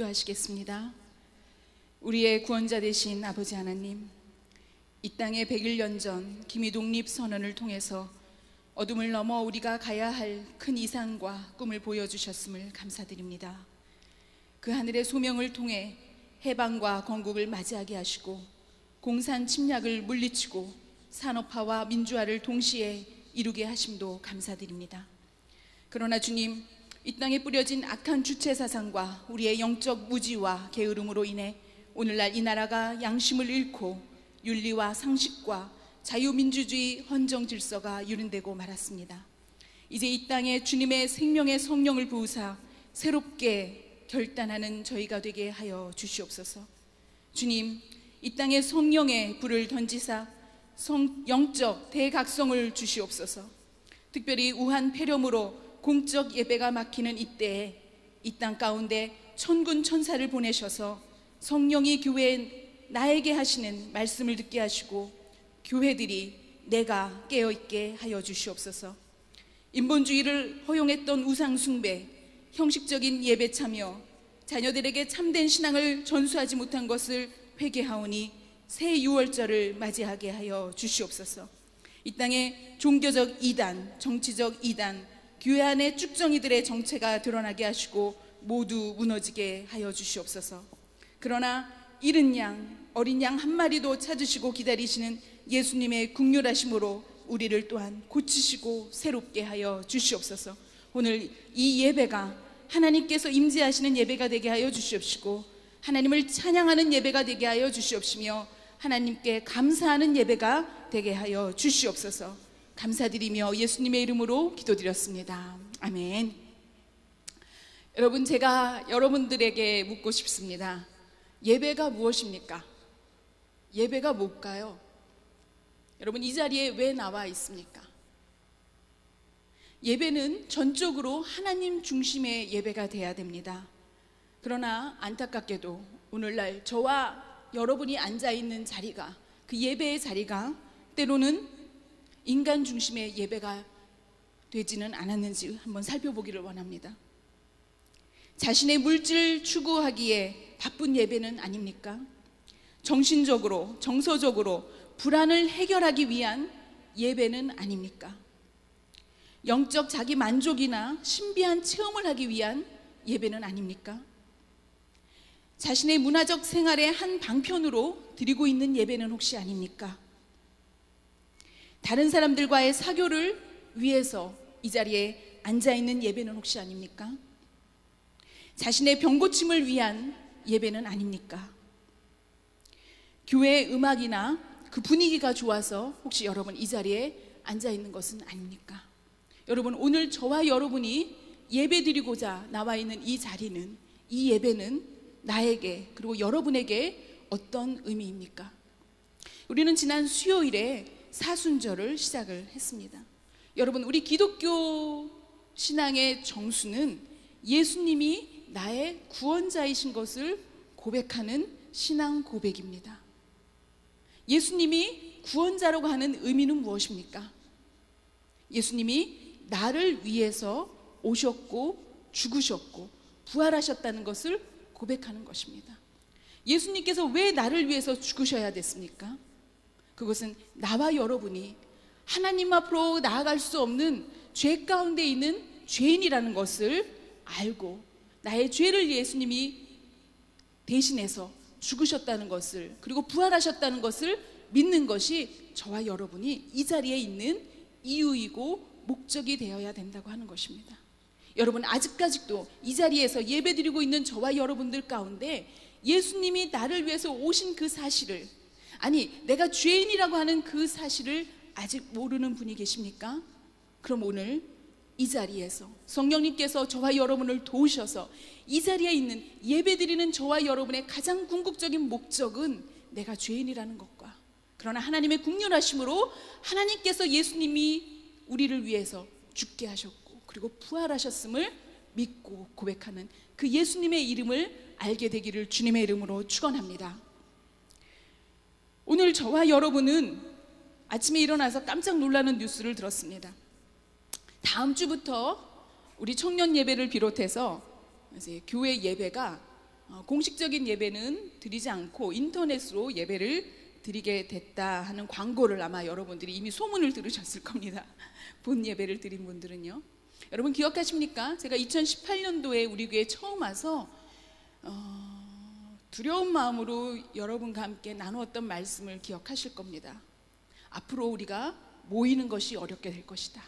기도하시겠습니다. 우리의 구원자 되신 아버지 하나님, 이 땅에 100일 전 기미독립 선언을 통해서 어둠을 넘어 우리가 가야 할 큰 이상과 꿈을 보여주셨음을 감사드립니다. 그 하늘의 소명을 통해 해방과 건국을 맞이하게 하시고 공산 침략을 물리치고 산업화와 민주화를 동시에 이루게 하심도 감사드립니다. 그러나 주님, 이 땅에 뿌려진 악한 주체 사상과 우리의 영적 무지와 게으름으로 인해 오늘날 이 나라가 양심을 잃고 윤리와 상식과 자유민주주의 헌정 질서가 유린되고 말았습니다. 이제 이 땅에 주님의 생명의 성령을 부으사 새롭게 결단하는 저희가 되게 하여 주시옵소서. 주님, 이 땅에 성령의 불을 던지사 영적 대각성을 주시옵소서. 특별히 우한 폐렴으로 공적 예배가 막히는 이때에 이 땅 가운데 천군 천사를 보내셔서 성령이 교회에 나에게 하시는 말씀을 듣게 하시고 교회들이 내가 깨어있게 하여 주시옵소서. 인본주의를 허용했던 우상숭배, 형식적인 예배 참여, 자녀들에게 참된 신앙을 전수하지 못한 것을 회개하오니 새 유월절을 맞이하게 하여 주시옵소서. 이 땅에 종교적 이단, 정치적 이단, 교회 안에 쭉정이들의 정체가 드러나게 하시고 모두 무너지게 하여 주시옵소서. 그러나 잃은 양, 어린 양 한 마리도 찾으시고 기다리시는 예수님의 긍휼하심으로 우리를 또한 고치시고 새롭게 하여 주시옵소서. 오늘 이 예배가 하나님께서 임재하시는 예배가 되게 하여 주시옵시고 하나님을 찬양하는 예배가 되게 하여 주시옵시며 하나님께 감사하는 예배가 되게 하여 주시옵소서. 감사드리며 예수님의 이름으로 기도드렸습니다. 아멘. 여러분, 제가 여러분들에게 묻고 싶습니다. 예배가 무엇입니까? 예배가 뭘까요? 여러분, 이 자리에 왜 나와 있습니까? 예배는 전적으로 하나님 중심의 예배가 돼야 됩니다. 그러나 안타깝게도 오늘날 저와 여러분이 앉아있는 자리가, 그 예배의 자리가 때로는 인간 중심의 예배가 되지는 않았는지 한번 살펴보기를 원합니다. 자신의 물질 추구하기에 바쁜 예배는 아닙니까? 정신적으로, 정서적으로 불안을 해결하기 위한 예배는 아닙니까? 영적 자기 만족이나 신비한 체험을 하기 위한 예배는 아닙니까? 자신의 문화적 생활의 한 방편으로 드리고 있는 예배는 혹시 아닙니까? 다른 사람들과의 사교를 위해서 이 자리에 앉아있는 예배는 혹시 아닙니까? 자신의 병고침을 위한 예배는 아닙니까? 교회의 음악이나 그 분위기가 좋아서 혹시 여러분 이 자리에 앉아있는 것은 아닙니까? 여러분, 오늘 저와 여러분이 예배 드리고자 나와 있는 이 자리는, 이 예배는 나에게 그리고 여러분에게 어떤 의미입니까? 우리는 지난 수요일에 사순절을 시작을 했습니다. 여러분, 우리 기독교 신앙의 정수는 예수님이 나의 구원자이신 것을 고백하는 신앙 고백입니다. 예수님이 구원자라고 하는 의미는 무엇입니까? 예수님이 나를 위해서 오셨고 죽으셨고 부활하셨다는 것을 고백하는 것입니다. 예수님께서 왜 나를 위해서 죽으셔야 됐습니까? 그것은 나와 여러분이 하나님 앞으로 나아갈 수 없는 죄 가운데 있는 죄인이라는 것을 알고 나의 죄를 예수님이 대신해서 죽으셨다는 것을, 그리고 부활하셨다는 것을 믿는 것이 저와 여러분이 이 자리에 있는 이유이고 목적이 되어야 된다고 하는 것입니다. 여러분, 아직까지도 이 자리에서 예배드리고 있는 저와 여러분들 가운데 예수님이 나를 위해서 오신 그 사실을, 아니 내가 죄인이라고 하는 그 사실을 아직 모르는 분이 계십니까? 그럼 오늘 이 자리에서 성령님께서 저와 여러분을 도우셔서 이 자리에 있는 예배드리는 저와 여러분의 가장 궁극적인 목적은 내가 죄인이라는 것과, 그러나 하나님의 긍휼하심으로 하나님께서 예수님이 우리를 위해서 죽게 하셨고 그리고 부활하셨음을 믿고 고백하는 그 예수님의 이름을 알게 되기를 주님의 이름으로 축원합니다. 오늘 저와 여러분은 아침에 일어나서 깜짝 놀라는 뉴스를 들었습니다. 다음 주부터 우리 청년 예배를 비롯해서 이제 교회 예배가 공식적인 예배는 드리지 않고 인터넷으로 예배를 드리게 됐다 하는 광고를 아마 여러분들이 이미 소문을 들으셨을 겁니다. 본 예배를 드린 분들은요. 여러분 기억하십니까? 제가 2018년도에 우리 교회에 처음 와서 두려운 마음으로 여러분과 함께 나누었던 말씀을 기억하실 겁니다. 앞으로 우리가 모이는 것이 어렵게 될 것이다.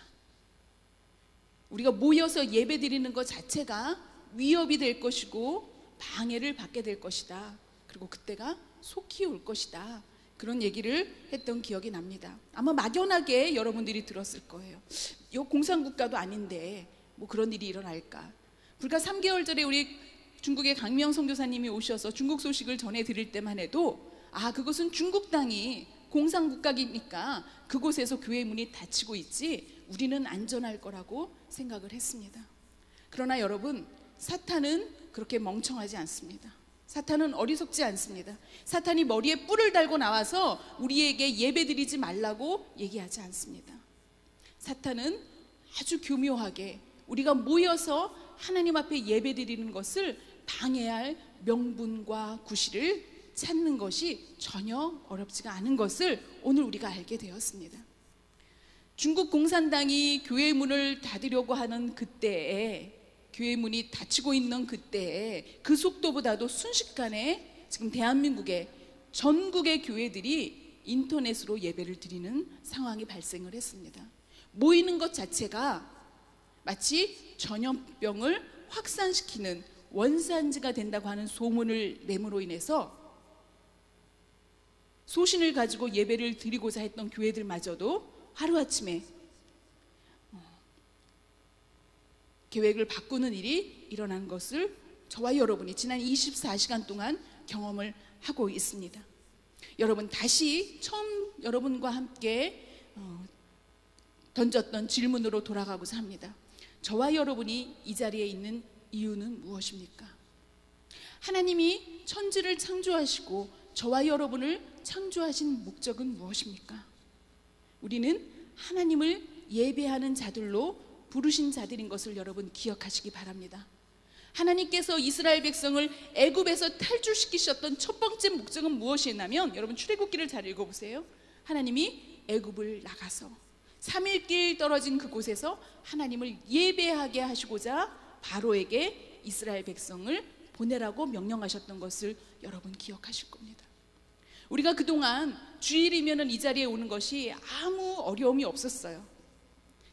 우리가 모여서 예배 드리는 것 자체가 위협이 될 것이고 방해를 받게 될 것이다. 그리고 그때가 속히 올 것이다. 그런 얘기를 했던 기억이 납니다. 아마 막연하게 여러분들이 들었을 거예요. 이 공산국가도 아닌데 뭐 그런 일이 일어날까. 불과 3개월 전에 우리 중국의 강명 선교사님이 오셔서 중국 소식을 전해드릴 때만 해도 그것은 중국 땅이 공산국가이니까 그곳에서 교회 문이 닫히고 있지 우리는 안전할 거라고 생각을 했습니다. 그러나 여러분, 사탄은 그렇게 멍청하지 않습니다. 사탄은 어리석지 않습니다. 사탄이 머리에 뿔을 달고 나와서 우리에게 예배드리지 말라고 얘기하지 않습니다. 사탄은 아주 교묘하게 우리가 모여서 하나님 앞에 예배드리는 것을 방해할 명분과 구실을 찾는 것이 전혀 어렵지가 않은 것을 오늘 우리가 알게 되었습니다. 중국 공산당이 교회 문을 닫으려고 하는 그때에, 교회 문이 닫히고 있는 그때에 그 속도보다도 순식간에 지금 대한민국의 전국의 교회들이 인터넷으로 예배를 드리는 상황이 발생을 했습니다. 모이는 것 자체가 마치 전염병을 확산시키는 원산지가 된다고 하는 소문을 내므로 인해서 소신을 가지고 예배를 드리고자 했던 교회들마저도 하루아침에 계획을 바꾸는 일이 일어난 것을 저와 여러분이 지난 24시간 동안 경험을 하고 있습니다. 여러분, 다시 처음 여러분과 함께 던졌던 질문으로 돌아가고자 합니다. 저와 여러분이 이 자리에 있는 이유는 무엇입니까? 하나님이 천지를 창조하시고 저와 여러분을 창조하신 목적은 무엇입니까? 우리는 하나님을 예배하는 자들로 부르신 자들인 것을 여러분 기억하시기 바랍니다. 하나님께서 이스라엘 백성을 애굽에서 탈출시키셨던 첫 번째 목적은 무엇이었냐면, 여러분 출애굽기를 잘 읽어보세요. 하나님이 애굽을 나가서 3일길 떨어진 그곳에서 하나님을 예배하게 하시고자 바로에게 이스라엘 백성을 보내라고 명령하셨던 것을 여러분 기억하실 겁니다. 우리가 그동안 주일이면 이 자리에 오는 것이 아무 어려움이 없었어요.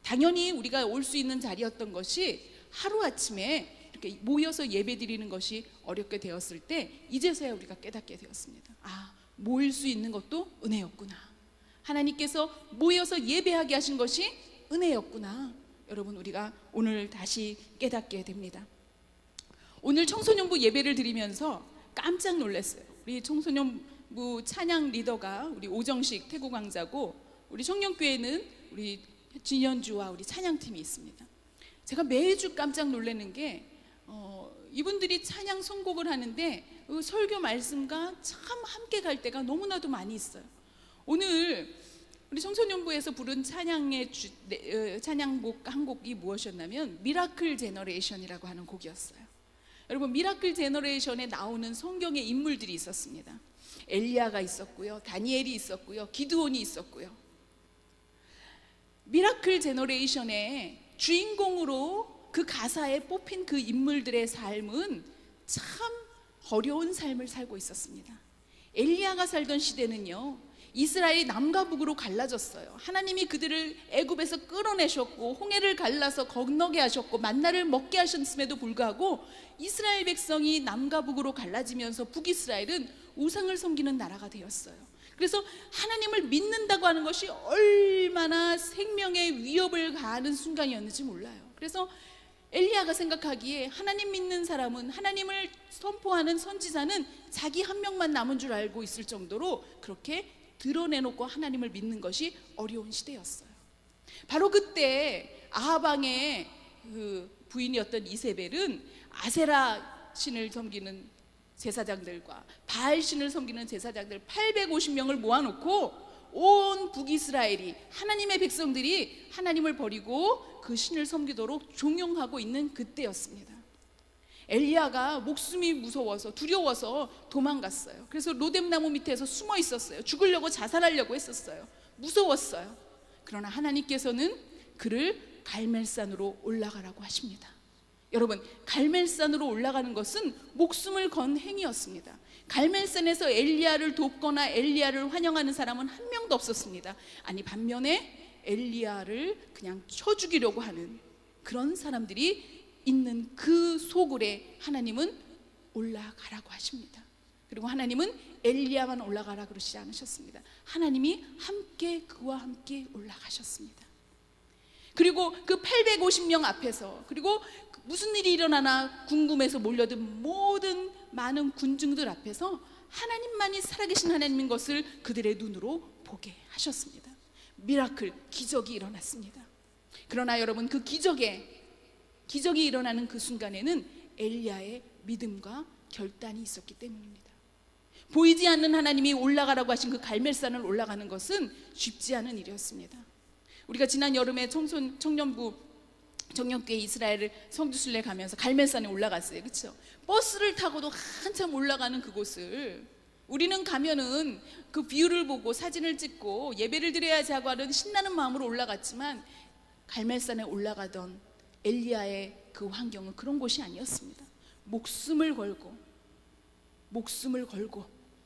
당연히 우리가 올 수 있는 자리였던 것이 하루아침에 이렇게 모여서 예배 드리는 것이 어렵게 되었을 때 이제서야 우리가 깨닫게 되었습니다. 모일 수 있는 것도 은혜였구나. 하나님께서 모여서 예배하게 하신 것이 은혜였구나. 여러분, 우리가 오늘 다시 깨닫게 됩니다. 오늘 청소년부 예배를 드리면서 깜짝 놀랐어요. 우리 청소년부 찬양 리더가 우리 오정식 태국 왕자고, 우리 청년교회는 우리 진현주와 우리 찬양팀이 있습니다. 제가 매주 깜짝 놀라는 게 이분들이 찬양 선곡을 하는데 그 설교 말씀과 참 함께 갈 때가 너무나도 많이 있어요. 오늘 우리 청소년부에서 부른 찬양의 찬양곡 한 곡이 무엇이었냐면 미라클 제너레이션이라고 하는 곡이었어요. 여러분, 미라클 제너레이션에 나오는 성경의 인물들이 있었습니다. 엘리야가 있었고요, 다니엘이 있었고요, 기드온이 있었고요. 미라클 제너레이션의 주인공으로 그 가사에 뽑힌 그 인물들의 삶은 참 어려운 삶을 살고 있었습니다. 엘리야가 살던 시대는요, 이스라엘이 남과 북으로 갈라졌어요. 하나님이 그들을 애굽에서 끌어내셨고 홍해를 갈라서 건너게 하셨고 만나를 먹게 하셨음에도 불구하고 이스라엘 백성이 남과 북으로 갈라지면서 북이스라엘은 우상을 섬기는 나라가 되었어요. 그래서 하나님을 믿는다고 하는 것이 얼마나 생명의 위협을 가하는 순간이었는지 몰라요. 그래서 엘리야가 생각하기에 하나님 믿는 사람은, 하나님을 선포하는 선지자는 자기 한 명만 남은 줄 알고 있을 정도로 그렇게 드러내놓고 하나님을 믿는 것이 어려운 시대였어요. 바로 그때 아합 왕의 그 부인이었던 이세벨은 아세라 신을 섬기는 제사장들과 바알 신을 섬기는 제사장들 850명을 모아놓고 온 북이스라엘이, 하나님의 백성들이 하나님을 버리고 그 신을 섬기도록 종용하고 있는 그때였습니다. 엘리야가 목숨이 무서워서 두려워서 도망갔어요. 그래서 로뎀나무 밑에서 숨어 있었어요. 죽으려고 자살하려고 했었어요. 무서웠어요. 그러나 하나님께서는 그를 갈멜산으로 올라가라고 하십니다. 여러분, 갈멜산으로 올라가는 것은 목숨을 건 행위였습니다. 갈멜산에서 엘리야를 돕거나 엘리야를 환영하는 사람은 한 명도 없었습니다. 아니, 반면에 엘리야를 그냥 쳐 죽이려고 하는 그런 사람들이 있는 그 소굴에 하나님은 올라가라고 하십니다. 그리고 하나님은 엘리야만 올라가라 그러시지 않으셨습니다. 하나님이 함께 그와 함께 올라가셨습니다. 그리고 그 850명 앞에서, 그리고 무슨 일이 일어나나 궁금해서 몰려든 모든 많은 군중들 앞에서 하나님만이 살아계신 하나님인 것을 그들의 눈으로 보게 하셨습니다. 미라클, 기적이 일어났습니다. 그러나 여러분, 그 기적이 일어나는 그 순간에는 엘리야의 믿음과 결단이 있었기 때문입니다. 보이지 않는 하나님이 올라가라고 하신 그 갈멜산을 올라가는 것은 쉽지 않은 일이었습니다. 우리가 지난 여름에 청년교회 이스라엘을 성지순례 가면서 갈멜산에 올라갔어요. 그렇죠? 버스를 타고도 한참 올라가는 그곳을 우리는 가면은 그 뷰를 보고 사진을 찍고 예배를 드려야지 하고 하는 신나는 마음으로 올라갔지만, 갈멜산에 올라가던 엘리야의 그 환경은 그런 곳이 아니었습니다. 목숨을 걸고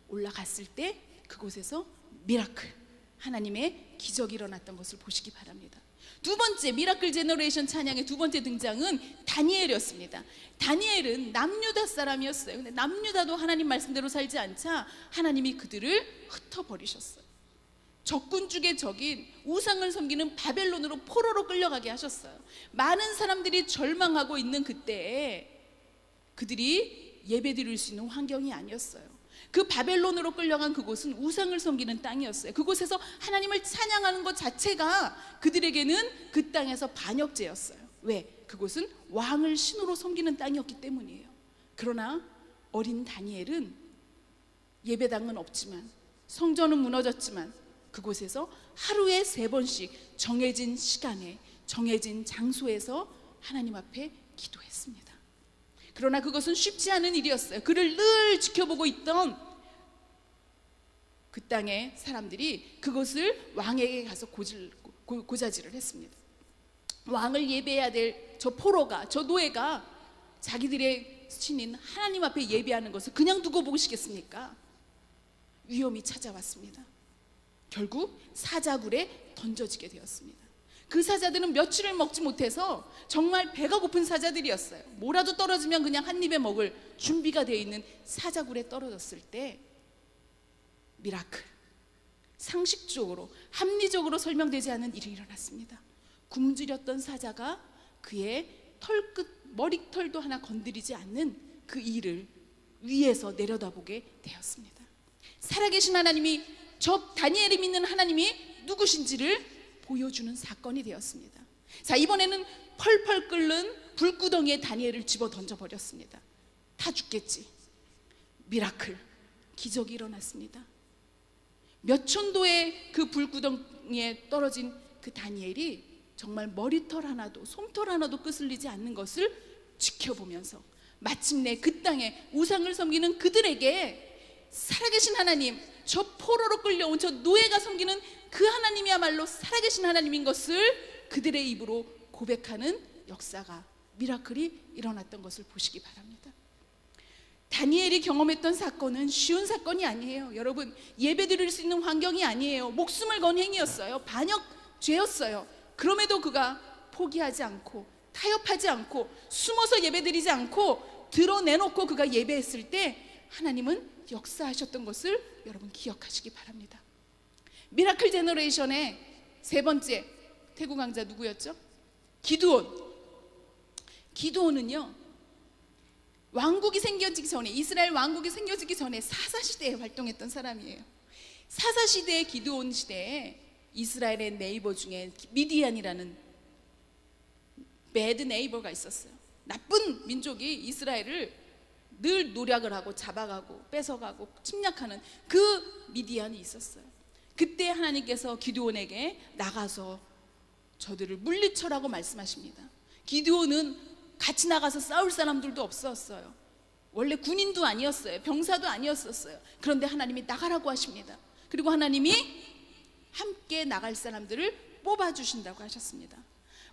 올라갔을 때 그곳에서 미라클, 하나님의 기적이 일어났던 것을 보시기 바랍니다. 두 번째, 미라클 제너레이션 찬양의 두 번째 등장은 다니엘이었습니다. 다니엘은 남유다 사람이었어요. 근데 남유다도 하나님 말씀대로 살지 않자 하나님이 그들을 흩어버리셨어요. 적군 중에 적인 우상을 섬기는 바벨론으로 포로로 끌려가게 하셨어요. 많은 사람들이 절망하고 있는 그때에 그들이 예배드릴 수 있는 환경이 아니었어요. 그 바벨론으로 끌려간 그곳은 우상을 섬기는 땅이었어요. 그곳에서 하나님을 찬양하는 것 자체가 그들에게는 그 땅에서 반역죄였어요. 왜? 그곳은 왕을 신으로 섬기는 땅이었기 때문이에요. 그러나 어린 다니엘은 예배당은 없지만, 성전은 무너졌지만, 그곳에서 하루에 3번씩 정해진 시간에 정해진 장소에서 하나님 앞에 기도했습니다. 그러나 그것은 쉽지 않은 일이었어요. 그를 늘 지켜보고 있던 그 땅의 사람들이 그것을 왕에게 가서 고자질을 했습니다. 왕을 예배해야 될 저 포로가, 저 노예가 자기들의 신인 하나님 앞에 예배하는 것을 그냥 두고 보시겠습니까? 위험이 찾아왔습니다. 결국 사자굴에 던져지게 되었습니다. 그 사자들은 며칠을 먹지 못해서 정말 배가 고픈 사자들이었어요. 뭐라도 떨어지면 그냥 한 입에 먹을 준비가 되어 있는 사자굴에 떨어졌을 때 미라클, 상식적으로 합리적으로 설명되지 않은 일이 일어났습니다. 굶주렸던 사자가 그의 털끝, 머리털도 하나 건드리지 않는 그 이를 위에서 내려다보게 되었습니다. 살아계신 하나님이, 저 다니엘이 믿는 하나님이 누구신지를 보여주는 사건이 되었습니다. 자, 이번에는 펄펄 끓는 불구덩이에 다니엘을 집어 던져버렸습니다. 다 죽겠지. 미라클, 기적이 일어났습니다. 몇 촌도의 그 불구덩이에 떨어진 그 다니엘이 정말 머리털 하나도, 솜털 하나도 끄슬리지 않는 것을 지켜보면서 마침내 그 땅에 우상을 섬기는 그들에게 살아계신 하나님, 저 포로로 끌려온 저 노예가 섬기는 그 하나님이야말로 살아계신 하나님인 것을 그들의 입으로 고백하는 역사가, 미라클이 일어났던 것을 보시기 바랍니다. 다니엘이 경험했던 사건은 쉬운 사건이 아니에요. 여러분, 예배드릴 수 있는 환경이 아니에요. 목숨을 건 행위였어요. 반역죄였어요. 그럼에도 그가 포기하지 않고, 타협하지 않고, 숨어서 예배드리지 않고 드러내놓고 그가 예배했을 때 하나님은 역사하셨던 것을 여러분 기억하시기 바랍니다. 미라클 제너레이션의 세 번째 태국 왕자 누구였죠? 기드온은요, 왕국이 생겨지기 전에, 이스라엘 왕국이 생겨지기 전에 사사시대에 활동했던 사람이에요. 사사시대의 기드온 시대에 이스라엘의 네이버 중에 미디안이라는 배드 네이버가 있었어요. 나쁜 민족이 이스라엘을 늘 노략을 하고 잡아가고 뺏어가고 침략하는 그 미디안이 있었어요. 그때 하나님께서 기드온에게 나가서 저들을 물리쳐라고 말씀하십니다. 기드온은 같이 나가서 싸울 사람들도 없었어요. 원래 군인도 아니었어요. 병사도 아니었었어요. 그런데 하나님이 나가라고 하십니다. 그리고 하나님이 함께 나갈 사람들을 뽑아주신다고 하셨습니다.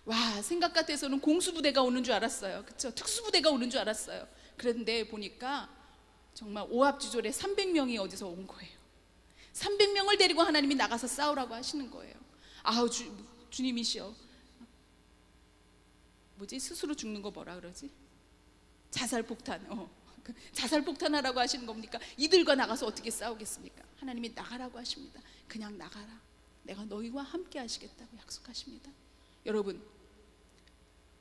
와, 생각 같아서는 공수부대가 오는 줄 알았어요. 그렇죠? 특수부대가 오는 줄 알았어요. 그런데 보니까 정말 오합지졸에 300명이 어디서 온 거예요. 300명을 데리고 하나님이 나가서 싸우라고 하시는 거예요. 아우, 주님이시여, 뭐지? 스스로 죽는 거 뭐라 그러지? 자살폭탄. 자살폭탄 하라고 하시는 겁니까? 이들과 나가서 어떻게 싸우겠습니까? 하나님이 나가라고 하십니다. 그냥 나가라. 내가 너희와 함께 하시겠다고 약속하십니다. 여러분,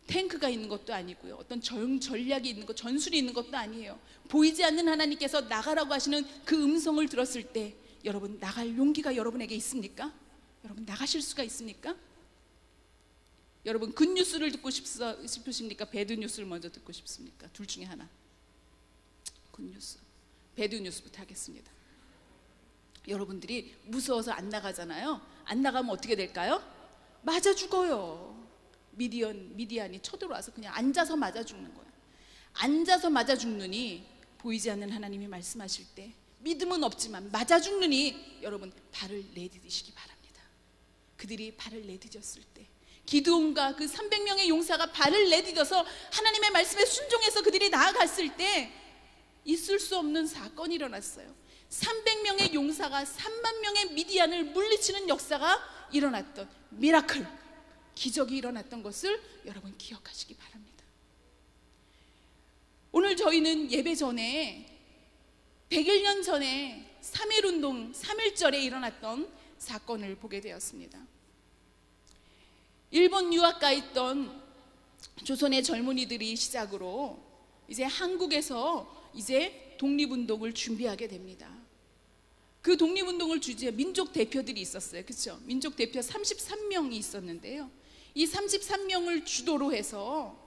탱크가 있는 것도 아니고요, 어떤 전략이 있는 것, 전술이 있는 것도 아니에요. 보이지 않는 하나님께서 나가라고 하시는 그 음성을 들었을 때 여러분, 나갈 용기가 여러분에게 있습니까? 여러분, 나가실 수가 있습니까? 여러분, 굿뉴스를 듣고 싶으십니까? 배드뉴스를 먼저 듣고 싶습니까? 둘 중에 하나. 굿뉴스, 배드뉴스부터 하겠습니다. 여러분들이 무서워서 안 나가잖아요. 안 나가면 어떻게 될까요? 맞아 죽어요. 미디안이 쳐들어와서 그냥 앉아서 맞아 죽는 거예요. 앉아서 맞아 죽느니 보이지 않는 하나님이 말씀하실 때 믿음은 없지만 맞아 죽느니 여러분, 발을 내디디시기 바랍니다. 그들이 발을 내디뎠을 때, 기드온과 그 300명의 용사가 발을 내디뎌서 하나님의 말씀에 순종해서 그들이 나아갔을 때 있을 수 없는 사건이 일어났어요. 300명의 용사가 3만 명의 미디안을 물리치는 역사가 일어났던, 미라클, 기적이 일어났던 것을 여러분 기억하시기 바랍니다. 오늘 저희는 예배 전에 100일 전에 3.1운동 3.1절에 일어났던 사건을 보게 되었습니다. 일본 유학가 있던 조선의 젊은이들이 시작으로 이제 한국에서 이제 독립운동을 준비하게 됩니다. 그 독립운동을 주재해 민족 대표들이 있었어요. 그렇죠? 민족 대표 33명이 있었는데요, 이 33명을 주도로 해서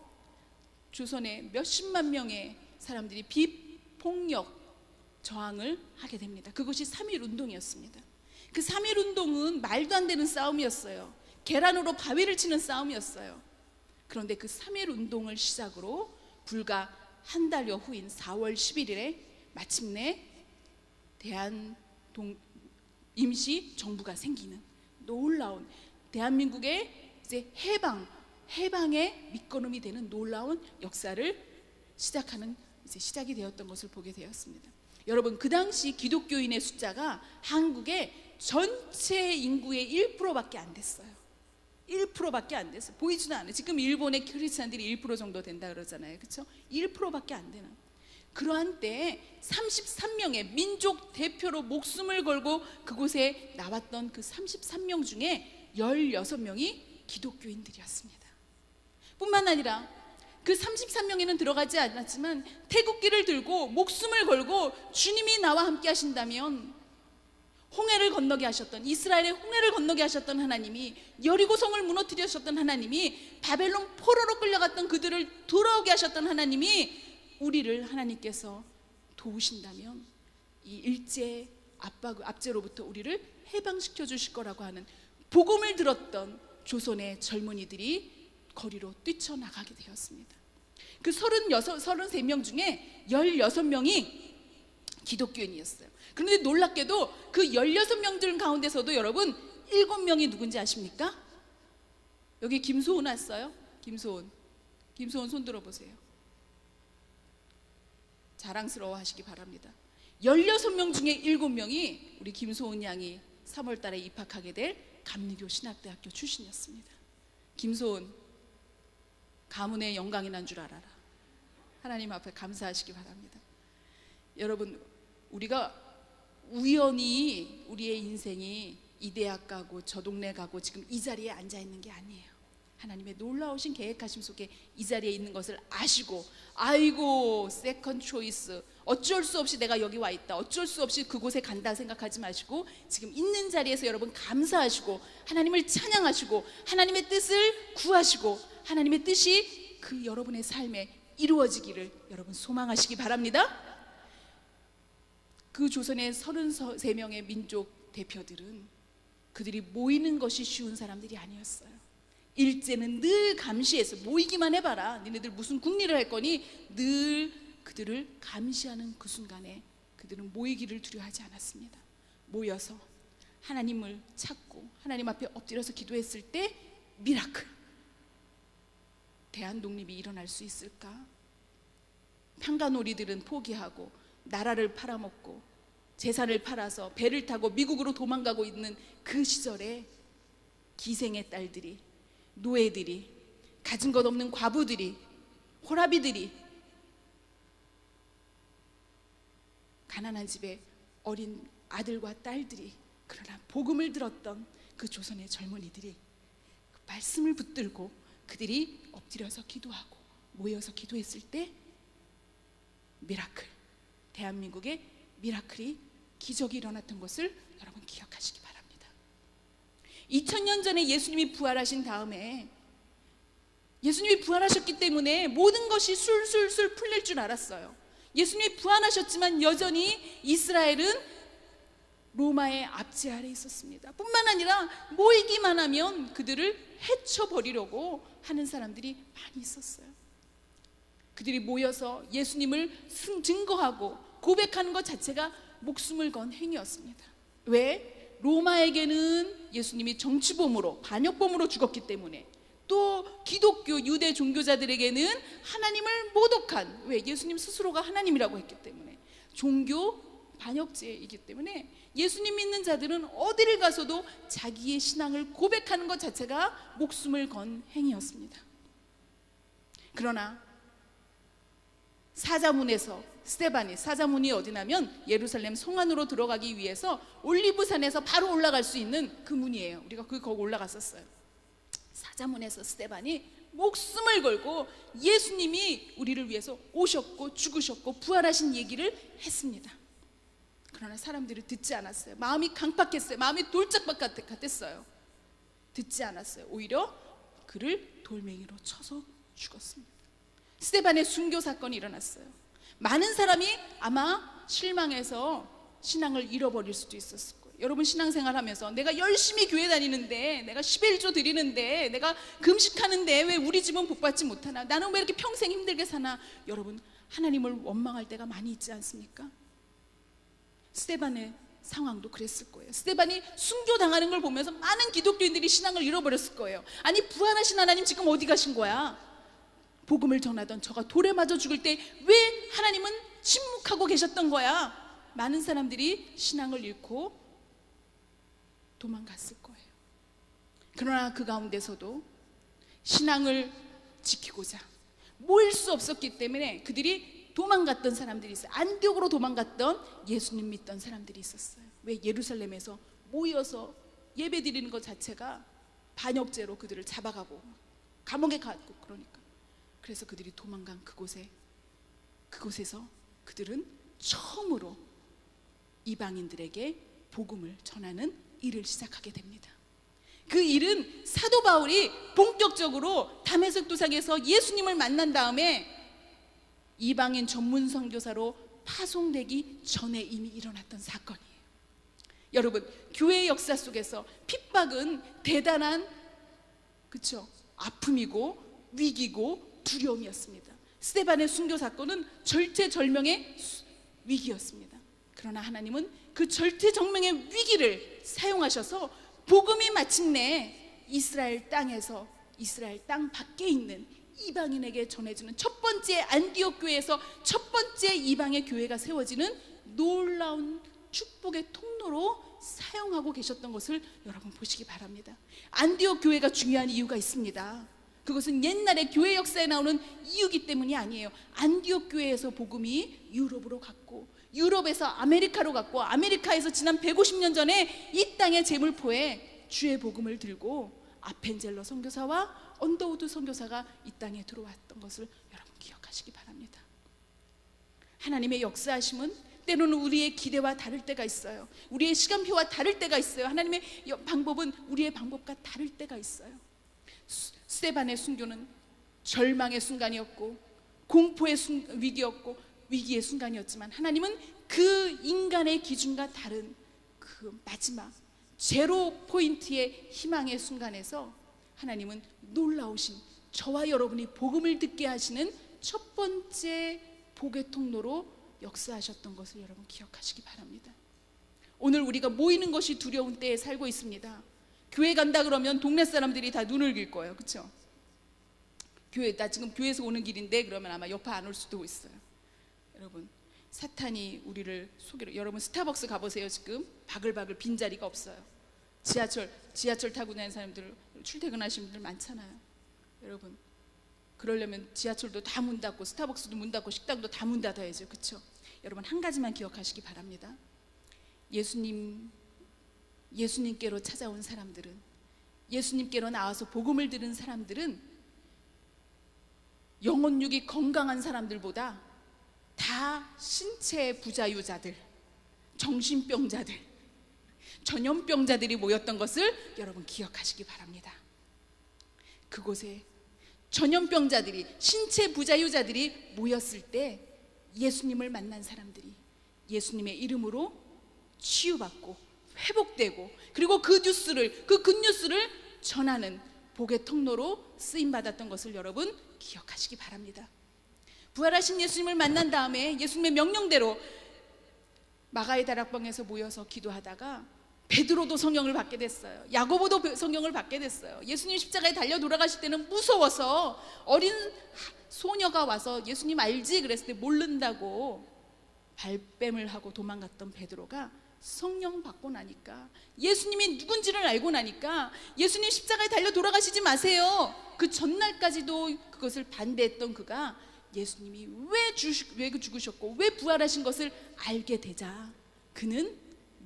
조선의 몇십만 명의 사람들이 비폭력 저항을 하게 됩니다. 그것이 3.1운동이었습니다. 그 3.1운동은 말도 안 되는 싸움이었어요. 계란으로 바위를 치는 싸움이었어요. 그런데 그 3.1운동을 시작으로 불과 한 달여 후인 4월 11일에 마침내 임시 정부가 생기는 놀라운, 대한민국의 이제 해방의 밑거름이 되는 놀라운 역사를 시작하는, 이제 시작이 되었던 것을 보게 되었습니다. 여러분, 그 당시 기독교인의 숫자가 한국의 전체 인구의 1%밖에 안 됐어요. 1%밖에 안 됐어요. 보이지도 않아요. 지금 일본의 크리스찬들이 1% 정도 된다 그러잖아요. 그렇죠? 1%밖에 안 되는, 그러한 때에 33명의 민족 대표로 목숨을 걸고 그곳에 나왔던 그 33명 중에 16명이 기독교인들이었습니다. 뿐만 아니라 그 33명에는 들어가지 않았지만 태국기를 들고 목숨을 걸고 주님이 나와 함께 하신다면 홍해를 건너게 하셨던, 이스라엘의 홍해를 건너게 하셨던 하나님이, 여리고성을 무너뜨리셨던 하나님이, 바벨론 포로로 끌려갔던 그들을 돌아오게 하셨던 하나님이 우리를 하나님께서 도우신다면 이 일제 압제로부터 우리를 해방시켜 주실 거라고 하는 복음을 들었던 조선의 젊은이들이 거리로 뛰쳐나가게 되었습니다. 그 33명 중에 16명이 기독교인이었어요. 그런데 놀랍게도 그 16명들 가운데서도 여러분 7명이 누군지 아십니까? 여기 김소은 왔어요? 김소은 손 들어보세요. 자랑스러워 하시기 바랍니다. 16명 중에 7명이 우리 김소은 양이 3월 달에 입학하게 될 감리교 신학대학교 출신이었습니다. 김소은, 가문의 영광이 난 줄 알아라. 하나님 앞에 감사하시기 바랍니다. 여러분, 우리가 우연히 우리의 인생이 이 대학 가고 저 동네 가고 지금 이 자리에 앉아 있는 게 아니에요. 하나님의 놀라우신 계획하심 속에 이 자리에 있는 것을 아시고, 아이고 세컨 초이스, 어쩔 수 없이 내가 여기 와 있다, 어쩔 수 없이 그곳에 간다 생각하지 마시고 지금 있는 자리에서 여러분 감사하시고 하나님을 찬양하시고 하나님의 뜻을 구하시고 하나님의 뜻이 그 여러분의 삶에 이루어지기를 여러분 소망하시기 바랍니다. 그 조선의 33명의 민족 대표들은 그들이 모이는 것이 쉬운 사람들이 아니었어요. 일제는 늘 감시해서 모이기만 해봐라. 니네들 무슨 국리를 할 거니? 늘 그들을 감시하는 그 순간에 그들은 모이기를 두려워하지 않았습니다. 모여서 하나님을 찾고 하나님 앞에 엎드려서 기도했을 때 미라클, 대한독립이 일어날 수 있을까? 평가놀이들은 포기하고 나라를 팔아먹고 재산을 팔아서 배를 타고 미국으로 도망가고 있는 그 시절에 기생의 딸들이, 노예들이, 가진 것 없는 과부들이, 호라비들이, 가난한 집의 어린 아들과 딸들이, 그러나 복음을 들었던 그 조선의 젊은이들이 그 말씀을 붙들고 그들이 엎드려서 기도하고 모여서 기도했을 때 미라클, 대한민국의 미라클이, 기적이 일어났던 것을 여러분 기억하시기 바랍니다. 2000년 전에 예수님이 부활하신 다음에, 예수님이 부활하셨기 때문에 모든 것이 술술술 풀릴 줄 알았어요. 예수님이 부활하셨지만 여전히 이스라엘은 로마의 압제 아래 있었습니다. 뿐만 아니라 모이기만 하면 그들을 해쳐버리려고 하는 사람들이 많이 있었어요. 그들이 모여서 예수님을 증거하고 고백하는 것 자체가 목숨을 건 행위였습니다. 왜? 로마에게는 예수님이 정치범으로, 반역범으로 죽었기 때문에, 또 기독교 유대 종교자들에게는 하나님을 모독한, 왜? 예수님 스스로가 하나님이라고 했기 때문에, 종교 반역죄이기 때문에 예수님 믿는 자들은 어디를 가서도 자기의 신앙을 고백하는 것 자체가 목숨을 건 행위였습니다. 그러나 사자문에서 스데반이, 사자문이 어디냐면 예루살렘 성 안으로 들어가기 위해서 올리브산에서 바로 올라갈 수 있는 그 문이에요. 우리가 거기 올라갔었어요. 사자문에서 스데반이 목숨을 걸고 예수님이 우리를 위해서 오셨고 죽으셨고 부활하신 얘기를 했습니다. 그러나 사람들이 듣지 않았어요. 마음이 강팍했어요. 마음이 돌짝박 같았어요. 듣지 않았어요. 오히려 그를 돌멩이로 쳐서 죽었습니다. 스데반의 순교 사건이 일어났어요. 많은 사람이 아마 실망해서 신앙을 잃어버릴 수도 있었을 거예요. 여러분 신앙생활 하면서 내가 열심히 교회 다니는데, 내가 11조 드리는데, 내가 금식하는데 왜 우리 집은 복받지 못하나? 나는 왜 이렇게 평생 힘들게 사나? 여러분 하나님을 원망할 때가 많이 있지 않습니까? 스데반의 상황도 그랬을 거예요. 스데반이 순교당하는 걸 보면서 많은 기독교인들이 신앙을 잃어버렸을 거예요. 아니 부활하신 하나님 지금 어디 가신 거야? 복음을 전하던 저가 돌에 맞아 죽을 때 왜 하나님은 침묵하고 계셨던 거야? 많은 사람들이 신앙을 잃고 도망갔을 거예요. 그러나 그 가운데서도 신앙을 지키고자 모일 수 없었기 때문에 그들이 도망갔던 사람들이 있어요. 안디옥으로 도망갔던 예수님 믿던 사람들이 있었어요. 왜? 예루살렘에서 모여서 예배 드리는 것 자체가 반역죄로 그들을 잡아가고 감옥에 갔고, 그러니까 그래서 그들이 도망간 그곳에서 그들은 처음으로 이방인들에게 복음을 전하는 일을 시작하게 됩니다. 그 일은 사도 바울이 본격적으로 다메섹 도상에서 예수님을 만난 다음에 이방인 전문 선교사로 파송되기 전에 이미 일어났던 사건이에요. 여러분 교회의 역사 속에서 핍박은 대단한, 그렇죠, 아픔이고 위기고 두려움이었습니다. 스데반의 순교 사건은 절체절명의 위기였습니다. 그러나 하나님은 그 절체절명의 위기를 사용하셔서 복음이 마침내 이스라엘 땅에서, 이스라엘 땅 밖에 있는 이방인에게 전해지는 첫 번째 안디옥 교회에서 첫 번째 이방의 교회가 세워지는 놀라운 축복의 통로로 사용하고 계셨던 것을 여러분 보시기 바랍니다. 안디옥 교회가 중요한 이유가 있습니다. 그것은 옛날에 교회 역사에 나오는 이유기 때문이 아니에요. 안디옥 교회에서 복음이 유럽으로 갔고, 유럽에서 아메리카로 갔고, 아메리카에서 지난 150년 전에 이 땅의 제물포에 주의 복음을 들고 아펜젤러 선교사와 언더우드 선교사가 이 땅에 들어왔던 것을 여러분 기억하시기 바랍니다. 하나님의 역사하심은 때로는 우리의 기대와 다를 때가 있어요. 우리의 시간표와 다를 때가 있어요. 하나님의 방법은 우리의 방법과 다를 때가 있어요. 스데반의 순교는 절망의 순간이었고 공포의 위기였고 위기의 순간이었지만, 하나님은 그 인간의 기준과 다른 그 마지막 제로 포인트의 희망의 순간에서 하나님은 놀라우신 저와 여러분이 복음을 듣게 하시는 첫 번째 복의 통로로 역사하셨던 것을 여러분 기억하시기 바랍니다. 오늘 우리가 모이는 것이 두려운 때에 살고 있습니다. 교회 간다 그러면 동네 사람들이 다 눈을 길 거예요. 그렇죠? 나 지금 교회에서 오는 길인데 그러면 아마 옆에 안 올 수도 있어요. 여러분, 사탄이 우리를 속이려. 여러분 스타벅스 가보세요. 지금 바글바글 빈자리가 없어요. 지하철 타고 다니는 사람들, 출퇴근하시는 분들 많잖아요. 여러분, 그러려면 지하철도 다 문 닫고 스타벅스도 문 닫고 식당도 다 문 닫아야죠. 그렇죠? 여러분, 한 가지만 기억하시기 바랍니다. 예수님께로 찾아온 사람들은, 예수님께로 나와서 복음을 들은 사람들은 영혼육이 건강한 사람들보다 다 신체 부자유자들, 정신병자들, 전염병자들이 모였던 것을 여러분 기억하시기 바랍니다. 그곳에 전염병자들이, 신체 부자유자들이 모였을 때 예수님을 만난 사람들이 예수님의 이름으로 치유받고 회복되고, 그리고 그 굿뉴스를 전하는 복의 통로로 쓰임받았던 것을 여러분 기억하시기 바랍니다. 부활하신 예수님을 만난 다음에 예수님의 명령대로 마가의 다락방에서 모여서 기도하다가 베드로도 성령을 받게 됐어요. 야고보도 성령을 받게 됐어요. 예수님 십자가에 달려 돌아가실 때는 무서워서 어린 소녀가 와서 예수님 알지? 그랬을 때 모른다고 발뺌을 하고 도망갔던 베드로가 성령 받고 나니까, 예수님이 누군지를 알고 나니까 예수님 십자가에 달려 돌아가시지 마세요. 그 전날까지도 그것을 반대했던 그가 예수님이 왜 죽으셨고 왜 부활하신 것을 알게 되자 그는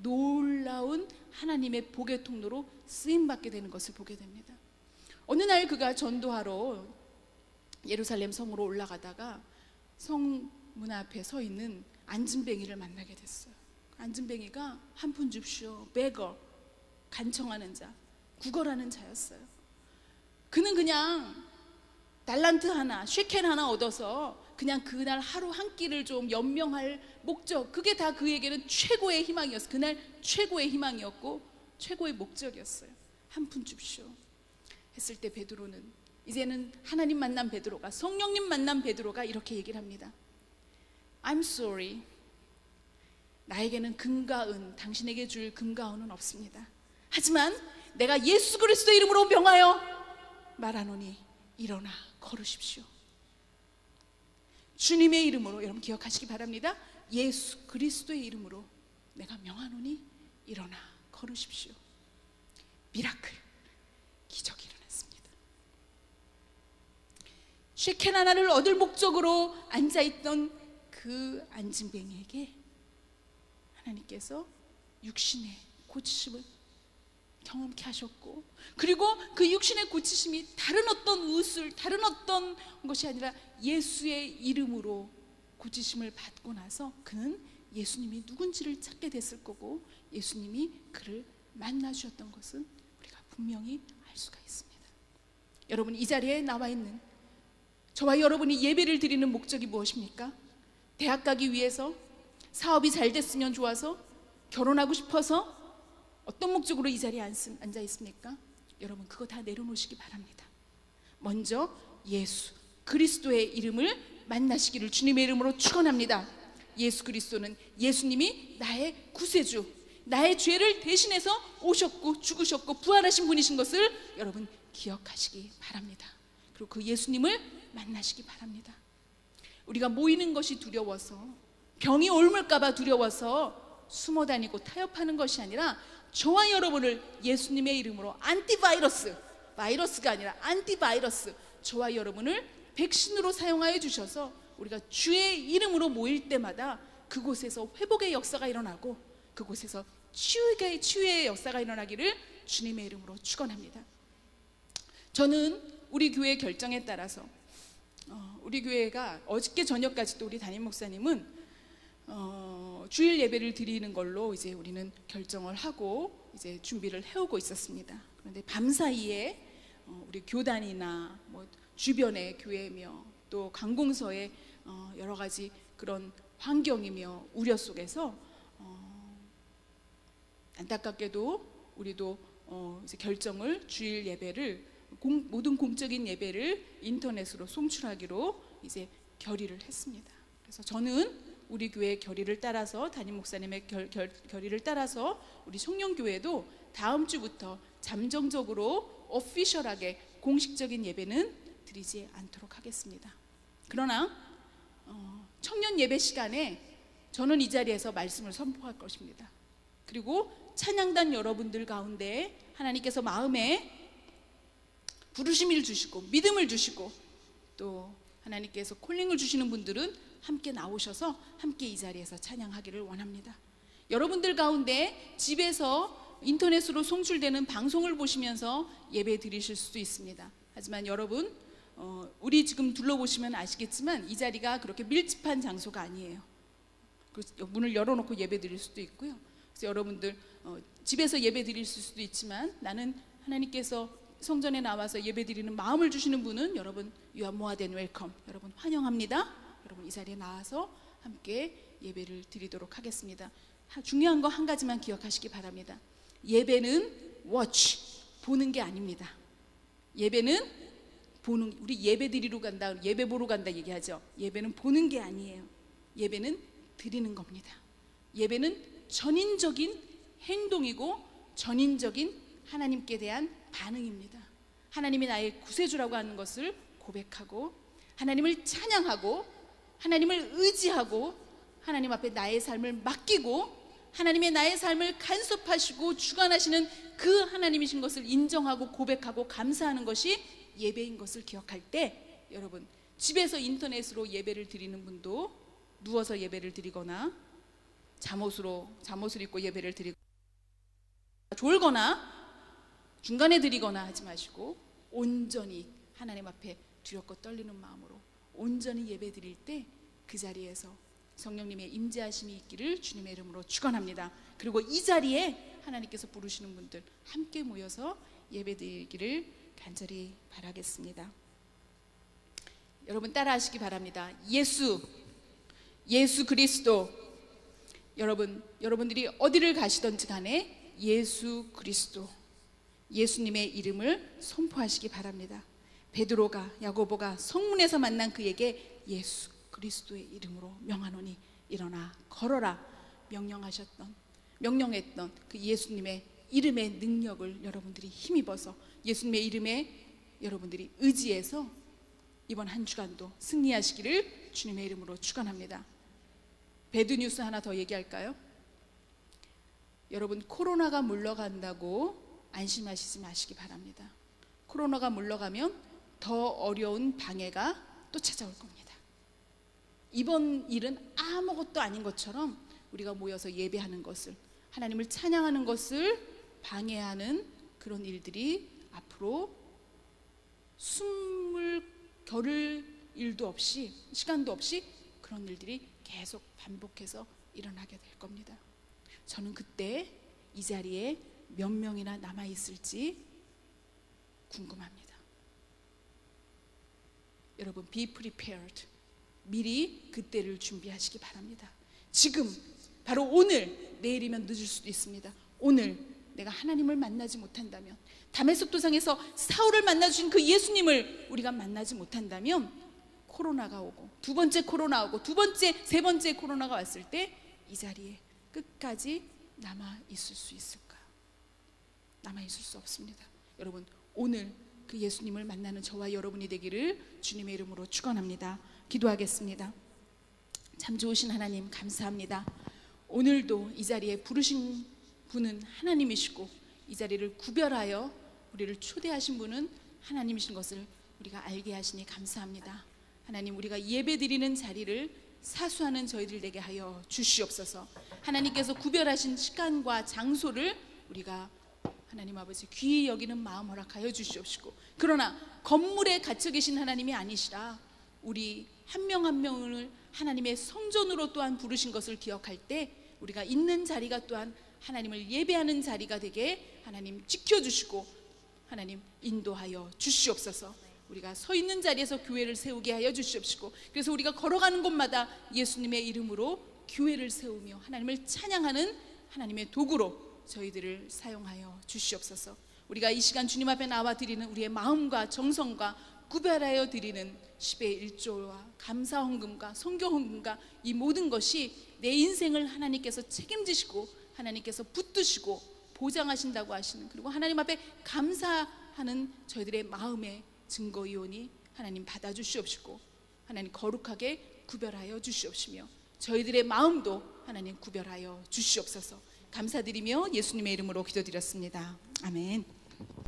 놀라운 하나님의 복의 통로로 쓰임받게 되는 것을 보게 됩니다. 어느 날 그가 전도하러 예루살렘 성으로 올라가다가 성문 앞에 서 있는 안진뱅이를 만나게 됐어요. 안진뱅이가 한 푼 줍시오, 베거, 간청하는 자, 구걸하는 자였어요. 그는 그냥 달란트 하나, 쉐켈 하나 얻어서 그냥 그날 하루 한 끼를 좀 연명할 목적, 그게 다 그에게는 최고의 희망이었어요. 그날 최고의 희망이었고 최고의 목적이었어요. 한 푼 줍시오 했을 때 베드로는, 이제는 하나님 만난 베드로가, 성령님 만난 베드로가 이렇게 얘기를 합니다. I'm sorry, 나에게는 금과 은, 당신에게 줄 금과 은은 없습니다. 하지만 내가 예수 그리스도의 이름으로 명하여 말하노니 일어나 걸으십시오. 주님의 이름으로, 여러분 기억하시기 바랍니다. 예수 그리스도의 이름으로 내가 명하노니 일어나 걸으십시오. 미라클, 기적이 일어났습니다. 쉐켈 하나를 얻을 목적으로 앉아있던 그 안진뱅이에게 하나님께서 육신의 고치심을 경험케 하셨고, 그리고 그 육신의 고치심이 다른 어떤 의술, 다른 어떤 것이 아니라 예수의 이름으로 고치심을 받고 나서 그는 예수님이 누군지를 찾게 됐을 거고, 예수님이 그를 만나 주셨던 것은 우리가 분명히 알 수가 있습니다. 여러분, 이 자리에 나와 있는 저와 여러분이 예배를 드리는 목적이 무엇입니까? 대학 가기 위해서, 사업이 잘 됐으면 좋아서, 결혼하고 싶어서, 어떤 목적으로 이 자리에 앉아 있습니까? 여러분, 그거 다 내려놓으시기 바랍니다. 먼저 예수 그리스도의 이름을 만나시기를 주님의 이름으로 축원합니다. 예수 그리스도는, 예수님이 나의 구세주, 나의 죄를 대신해서 오셨고 죽으셨고 부활하신 분이신 것을 여러분 기억하시기 바랍니다. 그리고 그 예수님을 만나시기 바랍니다. 우리가 모이는 것이 두려워서, 병이 옮을까 봐 두려워서 숨어 다니고 타협하는 것이 아니라 저와 여러분을 예수님의 이름으로 안티바이러스, 바이러스가 아니라 안티바이러스, 저와 여러분을 백신으로 사용하여 주셔서 우리가 주의 이름으로 모일 때마다 그곳에서 회복의 역사가 일어나고 그곳에서 치유의 역사가 일어나기를 주님의 이름으로 축원합니다. 저는 우리 교회 결정에 따라서 우리 교회가 어저께 저녁까지도 우리 담임 목사님은 주일 예배를 드리는 걸로 이제 우리는 결정을 하고 이제 준비를 해오고 있었습니다. 그런데 밤사이에 우리 교단이나 뭐 주변의 교회며 또 강공서의 여러 가지 그런 환경이며 우려 속에서 안타깝게도 우리도 이제 결정을 주일 예배를 모든 공적인 예배를 인터넷으로 송출하기로 이제 결의를 했습니다. 그래서 저는 우리 교회의 결의를 따라서, 담임 목사님의 결의를 따라서 우리 청년교회도 다음 주부터 잠정적으로 오피셜하게 공식적인 예배는 드리지 않도록 하겠습니다. 그러나 청년 예배 시간에 저는 이 자리에서 말씀을 선포할 것입니다. 그리고 찬양단 여러분들 가운데 하나님께서 마음에 부르심을 주시고 믿음을 주시고 또 하나님께서 콜링을 주시는 분들은 함께 나오셔서 함께 이 자리에서 찬양하기를 원합니다. 여러분들 가운데 집에서 인터넷으로 송출되는 방송을 보시면서 예배 드리실 수도 있습니다. 하지만 여러분, 우리 지금 둘러보시면 아시겠지만 이 자리가 그렇게 밀집한 장소가 아니에요. 문을 열어놓고 예배 드릴 수도 있고요. 그래서 여러분들 집에서 예배 드릴 수도 있지만, 나는 하나님께서 성전에 나와서 예배 드리는 마음을 주시는 분은 여러분, You are more than welcome. 여러분 환영합니다. 여러분 이 자리에 나와서 함께 예배를 드리도록 하겠습니다. 중요한 거 한 가지만 기억하시기 바랍니다. 예배는 watch, 보는 게 아닙니다. 예배는 보는, 우리 예배 드리러 간다, 예배 보러 간다 얘기하죠. 예배는 보는 게 아니에요. 예배는 드리는 겁니다. 예배는 전인적인 행동이고 전인적인 하나님께 대한 반응입니다. 하나님이 나의 구세주라고 하는 것을 고백하고 하나님을 찬양하고 하나님을 의지하고 하나님 앞에 나의 삶을 맡기고 하나님의 나의 삶을 간섭하시고 주관하시는 그 하나님이신 것을 인정하고 고백하고 감사하는 것이 예배인 것을 기억할 때, 여러분 집에서 인터넷으로 예배를 드리는 분도 누워서 예배를 드리거나 잠옷을 입고 예배를 드리거나 졸거나 중간에 드리거나 하지 마시고 온전히 하나님 앞에 두렵고 떨리는 마음으로 온전히 예배 드릴 때 그 자리에서 성령님의 임재하심이 있기를 주님의 이름으로 축원합니다. 그리고 이 자리에 하나님께서 부르시는 분들 함께 모여서 예배 드리기를 간절히 바라겠습니다. 여러분 따라하시기 바랍니다. 예수 그리스도. 여러분들이 어디를 가시든지 간에 예수 그리스도, 예수님의 이름을 선포하시기 바랍니다. 베드로가, 야고보가 성문에서 만난 그에게 예수 그리스도의 이름으로 명하노니 일어나 걸어라 명령했던 그 예수님의 이름의 능력을 여러분들이 힘입어서 예수님의 이름에 여러분들이 의지해서 이번 한 주간도 승리하시기를 주님의 이름으로 축원합니다. 배드 뉴스 하나 더 얘기할까요? 여러분 코로나가 물러간다고 안심하시지 마시기 바랍니다. 코로나가 물러가면 더 어려운 방해가 또 찾아올 겁니다. 이번 일은 아무것도 아닌 것처럼 우리가 모여서 예배하는 것을, 하나님을 찬양하는 것을 방해하는 그런 일들이 앞으로 숨을 겨를 일도 없이 시간도 없이 그런 일들이 계속 반복해서 일어나게 될 겁니다. 저는 그때 이 자리에 몇 명이나 남아있을지 궁금합니다. 여러분 be prepared. 미리 그때를 준비하시기 바랍니다. 지금 바로 오늘, 내일이면 늦을 수도 있습니다. 오늘 내가 하나님을 만나지 못한다면, 다메섹 도상에서 사울을 만나주신 그 예수님을 우리가 만나지 못한다면 코로나가 오고 두 번째 코로나 오고 두 번째 세 번째 코로나가 왔을 때 이 자리에 끝까지 남아있을 수 있을까요? 남아있을 수 없습니다. 여러분 오늘 그 예수님을 만나는 저와 여러분이 되기를 주님의 이름으로 축원합니다. 기도하겠습니다. 참 좋으신 하나님 감사합니다. 오늘도 이 자리에 부르신 분은 하나님이시고 이 자리를 구별하여 우리를 초대하신 분은 하나님이신 것을 우리가 알게 하시니 감사합니다. 하나님, 우리가 예배드리는 자리를 사수하는 저희들 되게 하여 주시옵소서. 하나님께서 구별하신 시간과 장소를 우리가 하나님 아버지 귀히 여기는 마음 허락하여 주시옵시고, 그러나 건물에 갇혀 계신 하나님이 아니시라 우리 한 명 한 명을 하나님의 성전으로 또한 부르신 것을 기억할 때 우리가 있는 자리가 또한 하나님을 예배하는 자리가 되게 하나님 지켜주시고 하나님 인도하여 주시옵소서. 우리가 서 있는 자리에서 교회를 세우게 하여 주시옵시고, 그래서 우리가 걸어가는 곳마다 예수님의 이름으로 교회를 세우며 하나님을 찬양하는 하나님의 도구로 저희들을 사용하여 주시옵소서. 우리가 이 시간 주님 앞에 나와 드리는 우리의 마음과 정성과 구별하여 드리는 10의 1조와 감사 헌금과 성교 헌금과 이 모든 것이 내 인생을 하나님께서 책임지시고 하나님께서 붙드시고 보장하신다고 하시는, 그리고 하나님 앞에 감사하는 저희들의 마음의 증거이오니 하나님 받아주시옵시고 하나님 거룩하게 구별하여 주시옵시며 저희들의 마음도 하나님 구별하여 주시옵소서. 감사드리며 예수님의 이름으로 기도드렸습니다. 아멘.